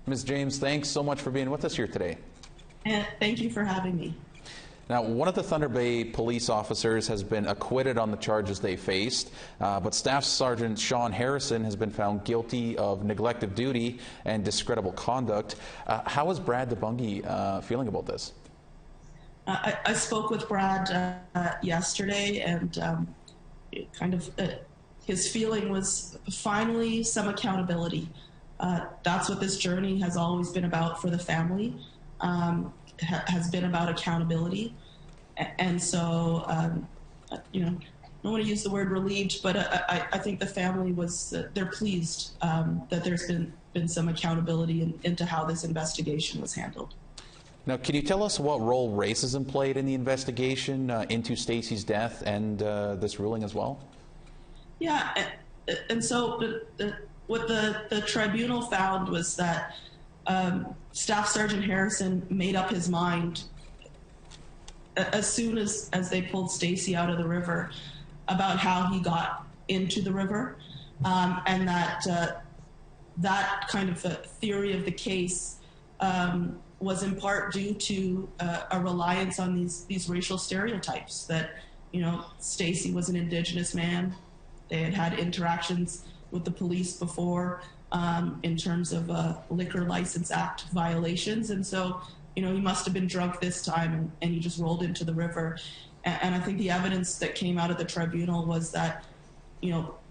Ms. James, thanks so much for being with us here today. And thank you for having me. Now, one of the Thunder Bay police officers has been acquitted on the charges they faced, but Staff Sergeant Sean Harrison has been found guilty of neglect of duty and discreditable conduct. How is Brad DeBungee feeling about this? I spoke with Brad yesterday, and his feeling was finally some accountability. That's what this journey has always been about for the family. Has been about accountability, and so I don't want to use the word relieved, but I think the family was they're pleased that there's been some accountability into how this investigation was handled. Now, can you tell us what role racism played in the investigation into Stacy's death and this ruling as well? Yeah, and so what the tribunal found was that Staff Sergeant Harrison made up his mind as soon as they pulled Stacy out of the river about how he got into the river, and that kind of a theory of the case was in part due to a reliance on these racial stereotypes that, Stacy was an Indigenous man. They had had interactions with the police before in terms of Liquor License Act violations. And so, he must have been drunk this time and he just rolled into the river. And I think the evidence that came out of the tribunal was that,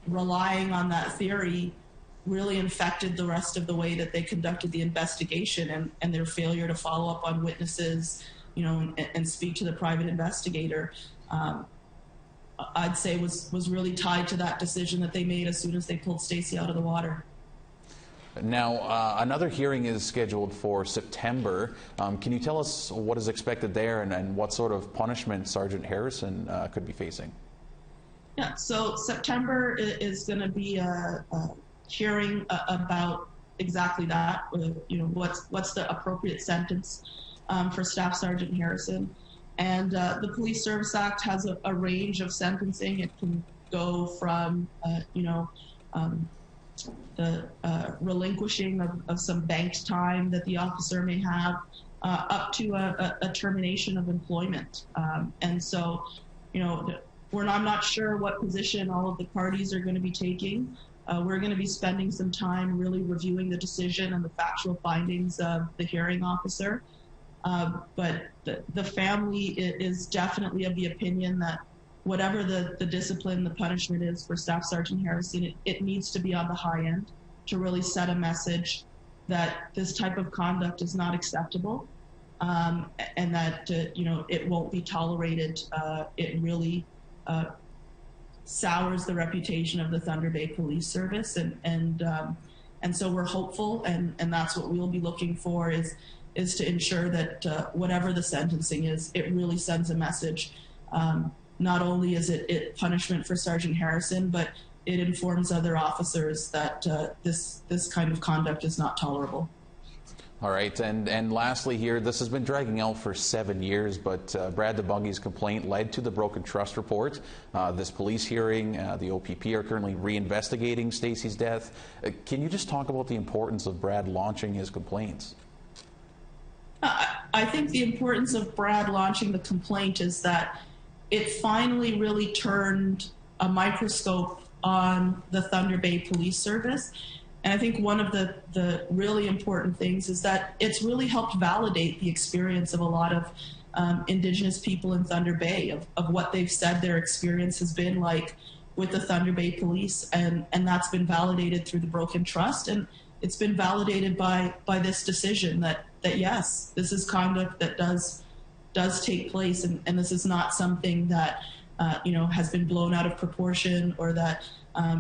relying on that theory really infected the rest of the way that they conducted the investigation, and their failure to follow up on witnesses, and speak to the private investigator, I'd say was really tied to that decision that they made as soon as they pulled Stacy out of the water. Now, another hearing is scheduled for September. Can you tell us what is expected there and what sort of punishment Sergeant Harrison could be facing? Yeah, so September is going to be a hearing about exactly that. What's the appropriate sentence for Staff Sergeant Harrison? And the Police Service Act has a range of sentencing. It can go from the relinquishing of some banked time that the officer may have, up to a termination of employment. And so, I'm not sure what position all of the parties are going to be taking. We're going to be spending some time really reviewing the decision and the factual findings of the hearing officer. But the family is definitely of the opinion that whatever the discipline, the punishment is for Staff Sergeant Harrison, it needs to be on the high end to really set a message that this type of conduct is not acceptable, and that it won't be tolerated. It really sours the reputation of the Thunder Bay Police Service, and so we're hopeful, and that's what we'll be looking for is to ensure that whatever the sentencing is, it really sends a message. Not only is it punishment for Sergeant Harrison, but it informs other officers that this kind of conduct is not tolerable. All right, and lastly here, this has been dragging out for 7 years, but Brad DeBungee's complaint led to the broken trust report. This police hearing, the OPP are currently reinvestigating Stacy's death. Can you just talk about the importance of Brad launching his complaints? I think the importance of Brad launching the complaint is that it finally really turned a microscope on the Thunder Bay Police Service. And I think one of the really important things is that it's really helped validate the experience of a lot of Indigenous people in Thunder Bay, of what they've said their experience has been like with the Thunder Bay Police. And that's been validated through the broken trust. And it's been validated by this decision that yes, this is conduct that does take place, and this is not something that has been blown out of proportion, or that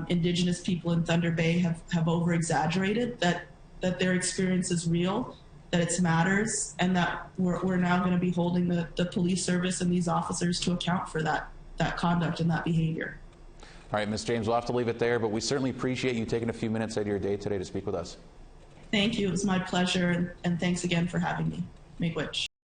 Indigenous people in Thunder Bay have over exaggerated, that their experience is real, that it matters, and that we're now going to be holding the police service and these officers to account for that conduct and that behavior. All right, Ms. James, we'll have to leave it there, but we certainly appreciate you taking a few minutes out of your day today to speak with us. Thank you. It was my pleasure, and thanks again for having me. Miigwech.